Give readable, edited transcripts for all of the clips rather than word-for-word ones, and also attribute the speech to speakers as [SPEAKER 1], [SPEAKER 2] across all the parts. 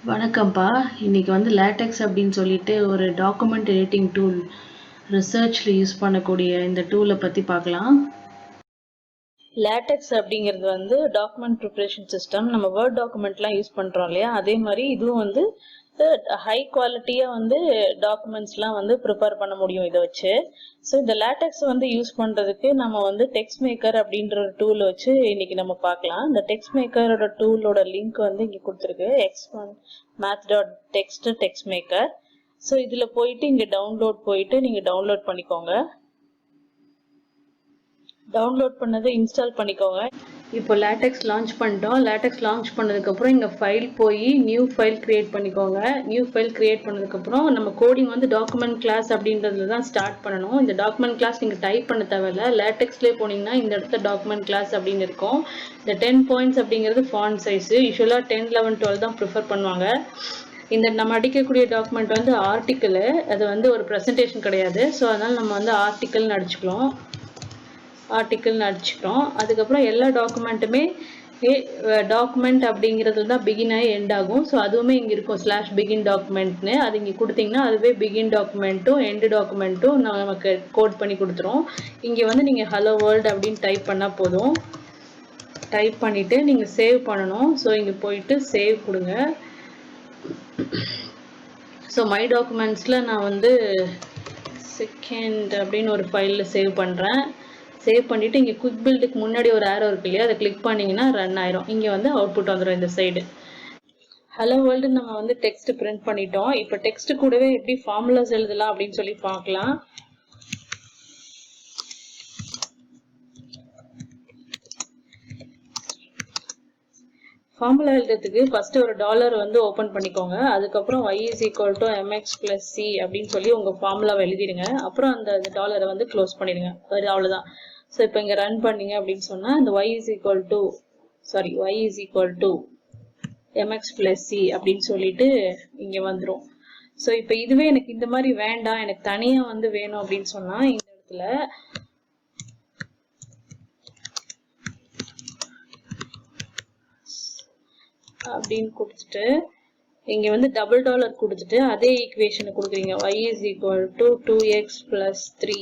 [SPEAKER 1] வணக்கம்ப்பா. இன்னைக்கு வந்து லேட்டெக்ஸ் அப்படின்னு சொல்லிட்டு ஒரு டாக்குமெண்ட் எடிட்டிங் டூல் ரிசர்ச்ல யூஸ் பண்ணக்கூடிய இந்த டூலை பத்தி பார்க்கலாம். லேட்டெக்ஸ் அப்படிங்கிறது வந்து டாக்குமெண்ட் ப்ரிப்பரேஷன் சிஸ்டம். நம்ம வேர்ட் டாக்குமெண்ட்லாம் யூஸ் பண்றோம் இல்லையா, அதே மாதிரி இதுவும் வந்து ஹை குவாலிட்டியா வந்து டாக்குமெண்ட்ஸ்லாம் வந்து ப்ரிப்பேர் பண்ண முடியும் இதை வச்சு. ஸோ இந்த லேட்டெக்ஸ் வந்து யூஸ் பண்றதுக்கு நம்ம வந்து டெக்ஸ்ட் மேக்கர் அப்படின்ற ஒரு டூல் வச்சு இன்னைக்கு நம்ம பார்க்கலாம். இந்த டெக்ஸ்ட் மேக்கரோட டூலோட லிங்க் வந்து இங்க கொடுத்துருக்கு, x1math.text டெக்ஸ்ட் மேக்கர். ஸோ இதுல போயிட்டு இங்க டவுன்லோட் போயிட்டு நீங்க டவுன்லோட் பண்ணிக்கோங்க. டவுன்லோட் பண்ணதை இன்ஸ்டால் பண்ணிக்கோங்க. இப்போ லேட்டெக்ஸ் லான்ச் பண்ணிட்டோம். லேட்டெக்ஸ் லான்ச் பண்ணதுக்கப்புறம் இங்கே ஃபைல் போய் நியூ ஃபைல் கிரியேட் பண்ணிக்கோங்க. நியூ ஃபைல் கிரியேட் பண்ணதுக்கப்புறம் நம்ம கோடிங் வந்து டாக்குமெண்ட் கிளாஸ் அப்படின்றதுல தான் ஸ்டார்ட் பண்ணணும். இந்த டாக்குமெண்ட் கிளாஸ் நீங்கள் டைப் பண்ண தேவையில்ல, லேட்டெக்ஸ்லேயே போனீங்கன்னா இந்த இடத்துல டாக்குமெண்ட் கிளாஸ் அப்படின்னு இருக்கும். இந்த 10 பாயிண்ட்ஸ் அப்படிங்கிறது ஃபாண்ட் சைஸு. யூஸ்வலாக 10, 11, 12 தான் ப்ரிஃபர் பண்ணுவாங்க. இந்த நம்ம அடிக்கக்கூடிய டாக்குமெண்ட் வந்து ஆர்டிக்கிள், அது வந்து ஒரு ப்ரெசன்டேஷன் கிடையாது. ஸோ அதனால் நம்ம வந்து ஆர்டிக்கிள்னு அடிச்சுக்கிறோம். அதுக்கப்புறம் எல்லா டாக்குமெண்ட்டுமே டாக்குமெண்ட் அப்படிங்கிறது தான் பிகின் ஆகி எண்ட் ஆகும். ஸோ அதுவுமே இங்கே இருக்கும் /begin டாக்குமெண்ட்னு. அது இங்கே கொடுத்தீங்கன்னா அதுவே பிகின் டாக்குமெண்ட்டும் எண்டு டாக்குமெண்ட்டும் நமக்கு கோட் பண்ணி கொடுத்துரும். இங்கே வந்து நீங்கள் ஹலோ வேர்ல்டு அப்படின்னு டைப் பண்ணால் போதும். டைப் பண்ணிவிட்டு நீங்கள் சேவ் பண்ணணும். ஸோ இங்கே போயிட்டு சேவ் கொடுங்க. ஸோ மை டாக்குமெண்ட்ஸில் நான் வந்து செகண்ட் அப்படின்னு ஒரு ஃபைலில் சேவ் பண்ணுறேன். சேவ் பண்ணிவிட்டு இங்கே குவிக் பில்டுக்கு முன்னாடி ஒரு ஆரோ இருக்கு இல்லையா, அதை கிளிக் பண்ணிங்கன்னா ரன் ஆயிரும். இங்கே வந்து அவுட்புட் வந்துடும் இந்த சைடு. ஹலோ வேர்ல்டு நம்ம வந்து டெக்ஸ்ட் பிரிண்ட் பண்ணிட்டோம். இப்போ டெக்ஸ்ட் கூடவே எப்படி ஃபார்முலாஸ் எழுதலாம் அப்படின்னு சொல்லி பார்க்கலாம். ஃபார்முலா எழுதுறதுக்கு ஃபர்ஸ்ட் ஒரு டாலர் வந்து ஓப்பன் பண்ணிக்கோங்க. அதுக்கப்புறம் y = mx + c அப்படின்னு சொல்லி உங்க ஃபார்முலாவை எழுதிடுங்க. அப்புறம் அந்த டாலரை வந்து க்ளோஸ் பண்ணிடுங்க. அவ்வளோதான். ஸோ இப்போ இங்கே ரன் பண்ணீங்க அப்படின்னு சொன்னால் இந்த y = mx + c அப்படின்னு சொல்லிட்டு இங்கே வந்துடும். ஸோ இப்போ இதுவே எனக்கு இந்த மாதிரி வேண்டாம், எனக்கு தனியாக வந்து வேணும் அப்படின்னு சொன்னால் இந்த இடத்துல அப்படின்னு கொடுத்துட்டு இங்க வந்து டபுள் டாலர் கொடுத்துட்டு அதே ஈக்குவேஷனை கொடுக்குறீங்க. y = 2x + 3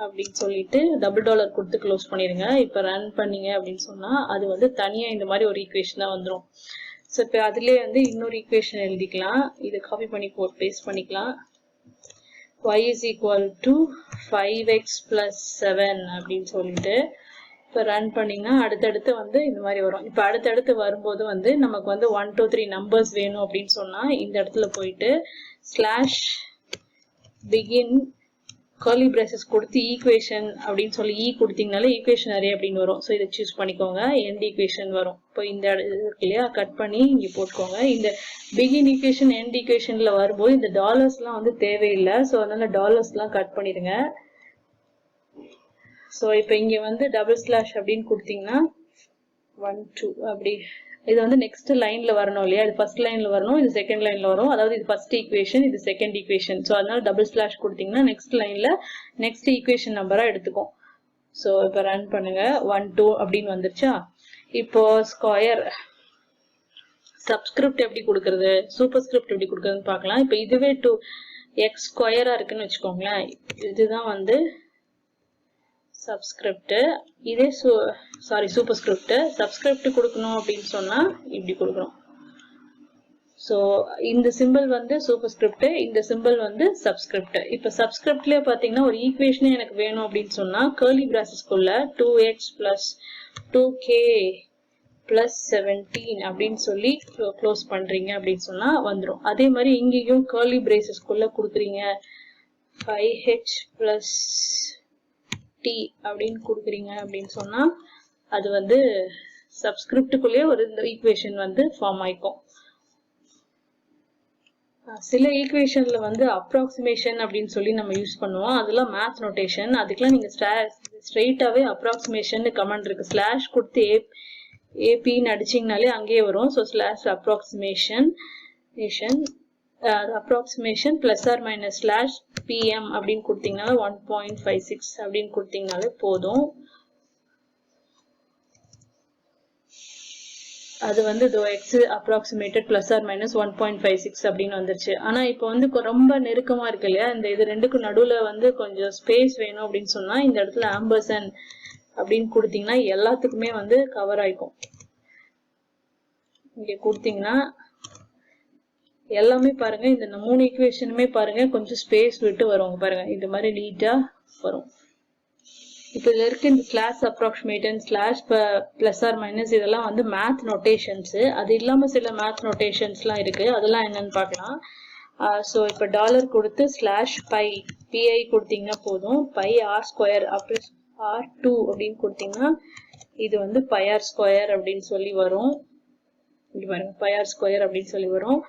[SPEAKER 1] அப்படின்னு சொல்லிட்டு டபுள் டாலர் கொடுத்து க்ளோஸ் பண்ணிடுங்க. இப்போ ரன் பண்ணீங்க அப்படின்னு சொன்னா அது வந்து தனியா இந்த மாதிரி ஒரு ஈக்குவேஷன் தான் வந்துடும். ஸோ இப்போ அதுலேயே வந்து இன்னொரு ஈக்குவேஷன் எழுதிக்கலாம். இதை காப்பி பண்ணி பேஸ்ட் பண்ணிக்கலாம். y = 5x + 7 அப்படின்னு சொல்லிட்டு இப்போ ரன் பண்ணிங்கன்னா அடுத்தடுத்து வந்து இந்த மாதிரி வரும். இப்போ அடுத்தடுத்து வரும்போது வந்து நமக்கு வந்து 1, 2, 3 நம்பர்ஸ் வேணும் அப்படின்னு சொன்னால் இந்த இடத்துல போயிட்டு /begin கர்லி பிரேசஸ் கொடுத்து ஈக்குவேஷன் அப்படின்னு சொல்லி கொடுத்தீங்கனாலே ஈக்குவேஷன் அரே அப்படின்னு வரும். ஸோ இதை சூஸ் பண்ணிக்கோங்க. எண்ட் ஈக்குவேஷன் வரும். இப்போ இந்த இருக்கு இல்லையா, கட் பண்ணி இங்கே போட்டுக்கோங்க. இந்த பிகின் ஈக்குவேஷன் எண்ட் ஈக்குவேஷனில் வரும்போது இந்த டாலர்ஸ்லாம் வந்து தேவையில்லை. ஸோ அதனால டாலர்ஸ்லாம் கட் பண்ணிடுங்க. ஸோ இப்போ இங்கே வந்து // அப்படின்னு கொடுத்தீங்கன்னா 1, 2 அப்படி இது வந்து நெக்ஸ்ட் லைன்ல வரணும் இல்லையா, இது ஃபர்ஸ்ட் லைன்ல வரணும், இது செகண்ட் லைன்ல வரும். அதாவது இது ஃபர்ஸ்ட் ஈக்குவேஷன், இது செகண்ட் ஈக்குவேஷன். ஸோ அதனால // கொடுத்தீங்கன்னா நெக்ஸ்ட் லைன்ல நெக்ஸ்ட் ஈக்குவேஷன் நம்பரா எடுத்துக்கும். ஸோ இப்போ ரன் பண்ணுங்க. 1, 2 அப்படின்னு வந்துருச்சா. இப்போ ஸ்கொயர் சப்ஸ்கிரிப்ட் எப்படி கொடுக்கறது, சூப்பர் ஸ்கிரிப்ட் எப்படி கொடுக்கறதுன்னு பார்க்கலாம். இப்போ இதுவே 2x² இருக்குன்னு வச்சுக்கோங்களேன். இதுதான் வந்து சப்ஸ்கிரிப்ட். இதே சூப்பர் ஸ்கிரிப்ட். சப்ஸ்கிரிப்ட் கொடுக்கணும் அப்படின்னு சொன்னா இப்படி கொடுக்கணும். ஸோ இந்த சிம்பிள் வந்து சூப்பர் ஸ்கிரிப்ட், இந்த சிம்பிள் வந்து சப்ஸ்கிரிப்ட். இப்போ சப்ஸ்கிரிப்ட்லேயே பார்த்தீங்கன்னா ஒரு ஈக்குவேஷனே எனக்கு வேணும் அப்படின்னு சொன்னா கர்லி பிராசஸ்க்குள்ள 2x + 2k + 17 அப்படின்னு சொல்லி க்ளோஸ் பண்றீங்க அப்படின்னு சொன்னா வந்துடும். அதே மாதிரி இங்கேயும் கர்லி பிரேசஸ்க்குள்ள கொடுக்குறீங்க 5h + t அப்படின்னு கொடுக்குறீங்க அப்படின்னு சொன்னா அது வந்து சப்ஸ்கிரிப்டுக்குள்ளேயே ஒரு இந்த ஈக்குவேஷன் வந்து ஃபார்ம் ஆயிக்கும். சில ஈக்குவேஷன்ல வந்து அப்ராக்சிமேஷன் அப்படின்னு சொல்லி நம்ம யூஸ் பண்ணுவோம். அதெல்லாம் மேத் நோட்டேஷன். அதுக்கெல்லாம் நீங்க ஸ்ட்ரெயிட்டாவே அப்ராக்சிமேஷன் கமெண்ட் இருக்கு. ஸ்லாஷ் கொடுத்து ஏபின்னு அடிச்சிங்கனாலே அங்கேயே வரும். ஸோ /approximation +or - /pm அப்படின்னு கொடுத்தீங்கனால 1.56 அப்படின்னு கொடுத்தீங்கனாலே போதும். அது வந்து இதோ x approximated plus or minus 1.56 அப்படின்னு வந்துருச்சு. ஆனா இப்போ வந்து ரொம்ப நெருக்கமா இருக்கு இல்லையா, இந்த இது ரெண்டுக்கும் நடுவுல வந்து கொஞ்சம் ஸ்பேஸ் வேணும் அப்படின்னு சொன்னா இந்த இடத்துல ஆம்பர்சன் அப்படின்னு கொடுத்தீங்கன்னா எல்லாத்துக்குமே வந்து கவர் ஆயிக்கும். இங்க கொடுத்தீங்கன்னா எல்லாமே பாருங்க, இந்த 3 ஈக்குவேஷனுமே பாருங்க கொஞ்சம் ஸ்பேஸ் விட்டு வரும் பாருங்க, இந்த மாதிரி நீட்டா வரும். இப்போ இதுல இருக்க இந்த slash approximate and slash plus or minus இதெல்லாம் வந்து மேத் நோட்டேஷன்ஸ். அது இல்லாம சில மேத் நோட்டேஷன்ஸ்லாம் இருக்கு, அதெல்லாம் என்னன்னு பார்க்கலாம். ஸோ இப்போ டாலர் கொடுத்து ஸ்லாஷ் பை பிஐ கொடுத்தீங்கன்னா போதும், பை ஆர் ஸ்கொயர் அப்படி R2 அப்படின்னு கொடுத்தீங்கன்னா இது வந்து பை ஆர் ஸ்கொயர் அப்படின்னு சொல்லி வரும். இங்க பாருங்க பை ஆர் ஸ்கொயர் அப்படின்னு சொல்லி வரும்.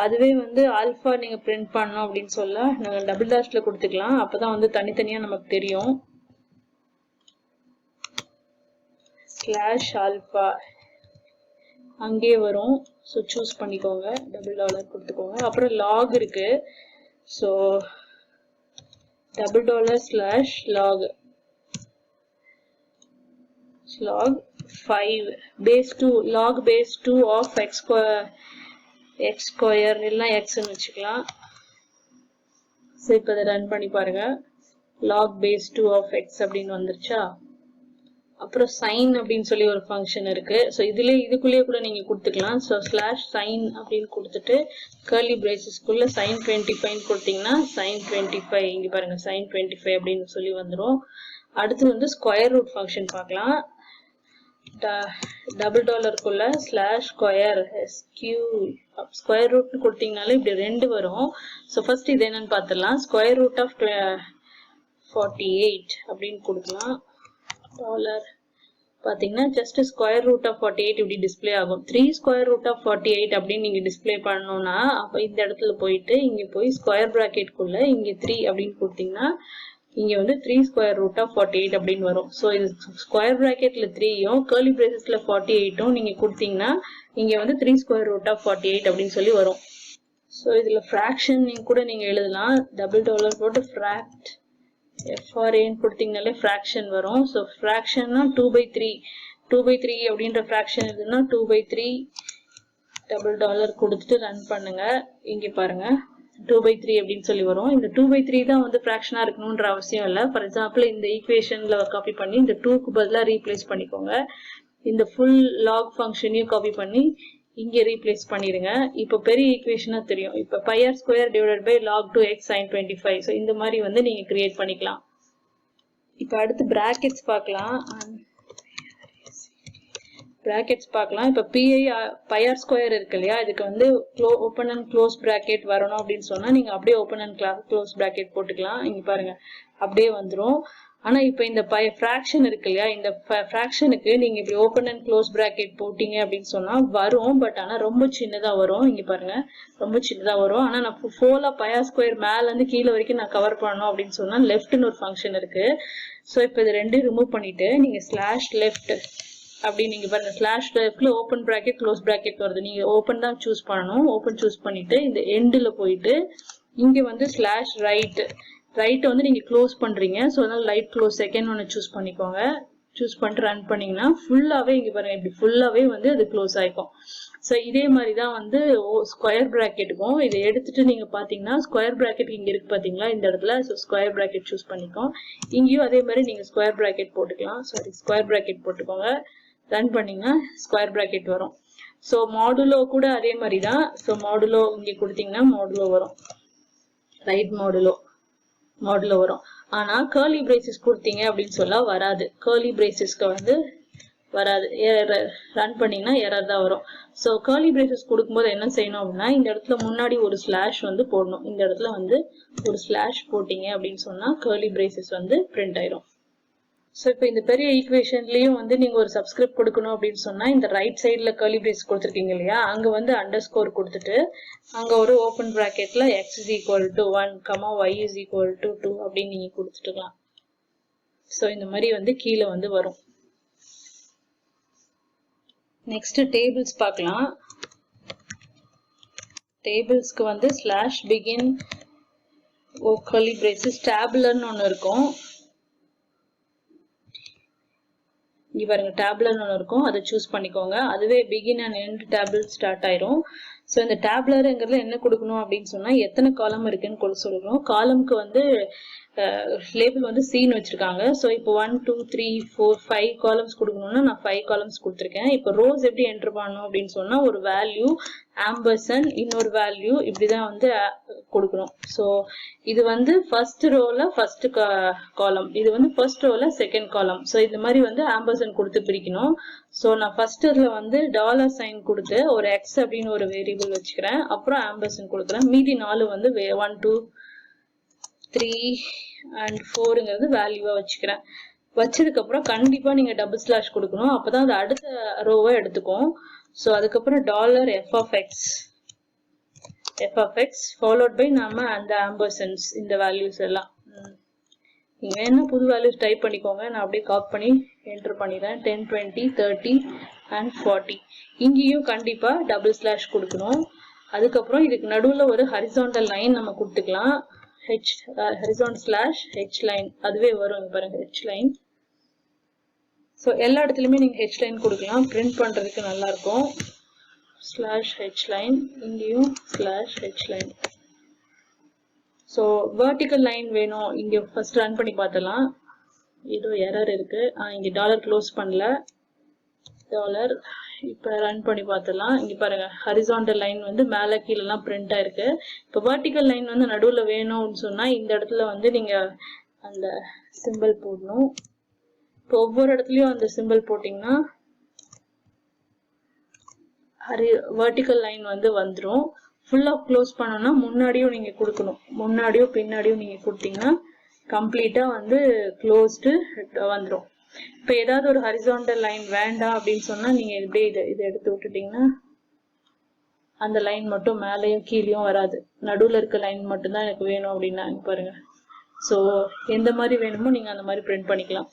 [SPEAKER 1] அதுவே வந்து ஆல்பா நீங்க பிரிண்ட் பண்ணோம் அப்படின்னு சொல்ல நாங்க டபுள் டாஷ்ல கொடுத்துக்கலாம், அப்பதான் வந்து தனித்தனியா நமக்கு தெரியும். ஸ்லாஷ் ஆல்பா அங்கே வரும். ஸோ சூஸ் பண்ணிக்கோங்க, டபுள் டாலர் கொடுத்துக்கோங்க. அப்புறம் லாக் இருக்கு, so double dollar slash log log 5 base 2 log base 2 of x square இல்லைன்னா x ன்னு வச்சுக்கலாம். ஸோ இப்போ இதை ரன் பண்ணி பாருங்க, log base 2 of x அப்படின்னு வந்துருச்சா. அப்புறம் சைன் அப்படின்னு சொல்லி ஒரு ஃபங்க்ஷன் இருக்கு. ஸோ இதுக்குள்ளேயே கூட நீங்க கொடுத்துக்கலாம். ஸோ ஸ்லாஷ் சைன் அப்படின்னு கொடுத்துட்டு கர்லி பிரேசஸ்க்குள்ள சைன் 25 கொடுத்தீங்கன்னா சைன் 25 இங்க பாருங்க சைன் 25 அப்படின்னு சொல்லி வந்துடும். அடுத்து வந்து ஸ்கொயர் ரூட் ஃபங்க்ஷன் பார்க்கலாம். டபுள் டாலருக்குள்ள ஸ்லாஷ் ஸ்கொயர் ஸ்கொயர் ரூட் கொடுத்தீங்கனாலே இப்படி 2 வரும். ஸோ ஃபர்ஸ்ட் இது என்னன்னு பார்த்துடலாம். ஸ்கொயர் ரூட் ஆஃப் 48 அப்படின்னு கொடுக்கலாம். டாலர் பார்த்தீங்கன்னா ஜஸ்ட் ஸ்கொயர் ரூட் ஆஃப் 48 இப்படி டிஸ்பிளே ஆகும். 3 ஸ்கொயர் ரூட் ஆஃப் 48 அப்படின்னு நீங்க டிஸ்பிளே பண்ணணும்னா அப்போ இந்த இடத்துல போயிட்டு இங்க போய் ஸ்கொயர் பிராக்கெட்குள்ள இங்க 3 அப்படின்னு கொடுத்தீங்கன்னா இங்க வந்து 3 ஸ்கொயர் ரூட் ஆஃப் 48 அப்படின்னு வரும். ஸோ இது ஸ்கொயர் பிராக்கெட்ல 3யும் கர்லி பிரேசஸ்ல 48ம் நீங்க கொடுத்தீங்கன்னா இங்க வந்து 3 ஸ்கொயர் ரூட் ஆஃப் 48 அப்படின்னு சொல்லி வரும். ஸோ இதுல ஃபிராக்ஷன் கூட நீங்க எழுதலாம். டபுள் டாலர் போட்டு ஃபிராக்ட் FRAன்னு கொடுத்தீங்கனாலே ஃபிராக்ஷன் வரும். ஸோ ஃபிராக்ஷன்னா 2/3 2/3 அப்படின்ற ஃபிராக்ஷன் இருக்குன்னா 2/3 டபுள் டாலர் கொடுத்துட்டு ரன் பண்ணுங்க. இங்க பாருங்க 2/3 அப்படின்னு சொல்லி வரும். இந்த 2/3 தான் வந்து ஃபிராக்ஷனா இருக்கணும்ன்ற அவசியம் இல்லை. ஃபார் எக்ஸாம்பிள் இந்த ஈக்குவேஷன்ல காப்பி பண்ணி இந்த 2க்கு பதிலா ரீப்ளேஸ் பண்ணிக்கோங்க. இந்த ஃபுல் லாக் ஃபங்க்ஷனையும் காப்பி பண்ணி இங்க ரீப்ளேஸ் பண்ணிடுங்க. இப்போ பெரிய ஈக்குவேஷனா தெரியும். இப்போ pi R square divided by log 2x sin 25. So இந்த மாதிரி வந்து நீங்க கிரியேட் பண்ணிக்கலாம். இப்போ அடுத்து பிராக்கெட்ஸ் பார்க்கலாம். பிராக்கெட்ஸ் பார்க்கலாம். இப்போ பை ஆர் ஸ்கொயர் இருக்கு இல்லையா, இதுக்கு வந்து ஓப்பன் அண்ட் க்ளோஸ் பிராக்கெட் வரணும் அப்படின்னு சொன்னா நீங்க அப்படியே ஓப்பன் அண்ட் க்ளோஸ் பிராக்கெட் போட்டுக்கலாம். இங்க பாருங்க அப்படியே வந்துடும். ஆனா இப்போ இந்த ஃபிராக்ஷன் இருக்கு இல்லையா, இந்த ஃபிராக்ஷனுக்கு நீங்க இப்படி ஓப்பன் அண்ட் க்ளோஸ் பிராக்கெட் போட்டீங்க அப்படின்னு சொன்னா வரும். பட் ஆனா ரொம்ப சின்னதா வரும். இங்க பாருங்க ரொம்ப சின்னதா வரும். ஆனா நான் ஃபோலா பை ஆர் ஸ்கொயர் மேல இருந்து கீழே வரைக்கும் நான் கவர் பண்ணணும் அப்படின்னு சொன்னா லெஃப்ட்னு ஒரு ஃபங்க்ஷன் இருக்கு. ஸோ இப்போ இது ரெண்டையும் ரிமூவ் பண்ணிட்டு நீங்க ஸ்லாஷ் லெஃப்ட் அப்படி நீங்க பாருங்க ஸ்லாஷ் லெஃப்ட்ல ஓப்பன் பிராக்கெட் க்ளோஸ் பிராக்கெட் வருது. நீங்க ஓப்பன் தான் சூஸ் பண்ணணும். ஓப்பன் சூஸ் பண்ணிட்டு இந்த எண்ட்ல போயிட்டு இங்க வந்து ஸ்லாஷ் ரைட் வந்து நீங்க க்ளோஸ் பண்றீங்க. ஸோ அதனால லைட் க்ளோஸ் செகண்ட் ஒன்று சூஸ் பண்ணிக்கோங்க. சூஸ் பண்ணிட்டு ரன் பண்ணீங்கன்னா ஃபுல்லாவே இங்க பாருங்க இப்படி ஃபுல்லாவே வந்து அது க்ளோஸ் ஆயிக்கும். ஸோ இதே மாதிரி தான் வந்து ஸ்கொயர் பிராக்கெட்டுக்கும் இதை எடுத்துட்டு நீங்க பாத்தீங்கன்னா ஸ்கொயர் பிராக்கெட் இங்க இருக்கு பாத்தீங்களா இந்த இடத்துல. ஸோ ஸ்கொயர் பிராக்கெட் சூஸ் பண்ணிக்கோம். இங்கேயும் அதே மாதிரி நீங்க ஸ்கொயர் பிராக்கெட் போட்டுக்கலாம். சாரி ஸ்கொயர் பிராக்கெட் போட்டுக்கோங்க. ரன் பண்ணீங்கன்னா ஸ்கொயர் பிராக்கெட் வரும். ஸோ மாடுலோ கூட அதே மாதிரி தான். ஸோ மாடுலோ இங்கே கொடுத்தீங்கன்னா மாடுலோ வரும், ரைட் மாடுலோ வரும். ஆனா கர்லி பிரேசஸ் கொடுத்தீங்க அப்படின்னு சொல்ல வராது. கர்லி பிரேசஸ்க்கு வந்து வராது. ரன் பண்ணீங்கன்னா எரர் தான் வரும். ஸோ கர்லி பிரேசஸ் கொடுக்கும்போது என்ன செய்யணும் அப்படின்னா இந்த இடத்துல முன்னாடி ஒரு ஸ்லாஷ் வந்து போடணும். இந்த இடத்துல வந்து ஒரு ஸ்லாஷ் போட்டீங்க அப்படின்னு சொன்னா கர்லி பிரேசஸ் வந்து பிரிண்ட் ஆயிரும். ஸோ இப்போ இந்த பெரிய ஈக்குவேஷன்லயும் வந்து நீங்க ஒரு சப்ஸ்கிரிப்ட் கொடுக்கணும் அப்படின்னு சொன்னா இந்த ரைட் சைட்ல கர்லி பிரேஸ் கொடுத்துருக்கீங்க இல்லையா, அங்க வந்து அண்டர்ஸ்கோர் கொடுத்துட்டு அங்க ஒரு open பிராக்கெட்ல x is equal to 1, y is equal to 2 அப்படின்னு நீங்க கொடுத்துட்டுக்கலாம். ஸோ இந்த மாதிரி வந்து கீழே வந்து வரும். நெக்ஸ்ட் டேபிள்ஸ் பார்க்கலாம். டேபிள்ஸ்க்கு வந்து ஸ்லாஷ் பிகின் கர்லி பிரேசஸ் டேபுலர்னு ஒன்று இருக்கும். இங்க பாருங்க டேப்லர்னு ஒன்று இருக்கும், அதை சூஸ் பண்ணிக்கோங்க. அதுவே begin and end table start ஆயிரும். ஸோ இந்த டேப்லருங்கிறதுல என்ன கொடுக்கணும் அப்படின்னு சொன்னா எத்தனை காலம் இருக்குன்னு சொல்லணும். காலம்க்கு வந்து லேபிள் வந்து சீன் வச்சிருக்காங்க. ஸோ இப்போ 1 2 3 4 5 காலம்ஸ் கொடுக்கணும்னா நான் 5 காலம்ஸ் கொடுத்துருக்கேன். இப்போ ரோஸ் எப்படி என்டர் பண்ணணும் அப்படின்னு சொன்னா ஒரு வேல்யூ ஆம்பர்சன் இன்னொரு வேல்யூ இப்படிதான் வந்து கொடுக்கணும். ஸோ இது வந்து ஃபர்ஸ்ட் ரோல ஃபர்ஸ்ட் காலம், இது வந்து ஃபர்ஸ்ட் ரோல செகண்ட் காலம். ஸோ இந்த மாதிரி வந்து ஆம்பர்சன் கொடுத்து பிரிக்கணும். ஸோ நான் ஃபர்ஸ்ட்ல வந்து டாலர் சைன் கொடுத்து ஒரு எக்ஸ் அப்படின்னு ஒரு வேரியபிள் வச்சுக்கிறேன், அப்புறம் ஆம்பர்சன் கொடுக்குறேன். மீதி 4 வந்து 1 2 3 and 4ங்கிறது வேல்யூவா வச்சுக்கிறேன். வச்சதுக்கு அப்புறம் கண்டிப்பா நீங்க டபுள் ஸ்லாஷ் கொடுக்கணும், அப்பதான் அது அடுத்த ரோவை எடுத்துக்கும். ஸோ அதுக்கப்புறம் dollar F of X followed by நாம அந்த ஆம்பர்சன்ஸ் இந்த வேல்யூஸ் எல்லாம். நீங்க வேணா புது வேல்யூஸ் டைப் பண்ணிக்கோங்க, நான் அப்படியே காப்பி பண்ணி என்டர் பண்ணிடுறேன். 10 20 30 and 40. இங்கேயும் கண்டிப்பா டபுள் ஸ்லாஷ் கொடுக்கணும். அதுக்கப்புறம் இதுக்கு நடுவுல ஒரு ஹரிசாண்டல் லைன் நம்ம கொடுத்துக்கலாம். ஹரிசாண்டல் ஸ்லாஷ் ஹெச் லைன் அதுவே வரும் பாருங்க, ஹெச் லைன். ஸோ எல்லா இடத்துலையுமே நீங்க ஹெச் லைன் கொடுக்கலாம், பிரிண்ட் பண்றதுக்கு நல்லா இருக்கும். ஸ்லாஷ் ஹெச் லைன், இங்கேயும் slash H line. So vertical line வேணும், இங்க ஃபர்ஸ்ட் ரன் பண்ணி பார்த்தலாம். ஏதோ எரர் இருக்கு, இங்க டாலர் க்ளோஸ் பண்ணல, டாலர் இப்ப ரன் பண்ணி பார்த்தலாம். இங்க பாருங்க ஹரிசாண்டல் லைன் வந்து மேல கீழே எல்லாம் பிரிண்ட் ஆயிருக்கு. இப்போ வெர்டிக்கல் லைன் வந்து நடுவுல வேணும்னு சொன்னா இந்த இடத்துல வந்து நீங்க அந்த சிம்பிள் போடணும். இப்போ ஒவ்வொரு இடத்துலயும் அந்த சிம்பிள் போட்டீங்கன்னா வெர்டிக்கல் லைன் வந்து வந்துடும். ஃபுல்லா க்ளோஸ் பண்ணோம்னா முன்னாடியும் நீங்க கொடுக்கணும், முன்னாடியோ பின்னாடியும் நீங்க கொடுத்தீங்கன்னா கம்ப்ளீட்டா வந்து க்ளோஸ்டு வந்துடும். இப்போ ஏதாவது ஒரு ஹரிசாண்டல் லைன் வேண்டாம் அப்படின்னு சொன்னா நீங்க இப்படியே இதை எடுத்து விட்டுட்டீங்கன்னா அந்த லைன் மட்டும் மேலேயும் கீழேயும் வராது, நடுவுல இருக்க லைன் மட்டும்தான் எனக்கு வேணும் அப்படின்னா பாருங்க. ஸோ எந்த மாதிரி வேணுமோ நீங்க அந்த மாதிரி பிரிண்ட் பண்ணிக்கலாம்.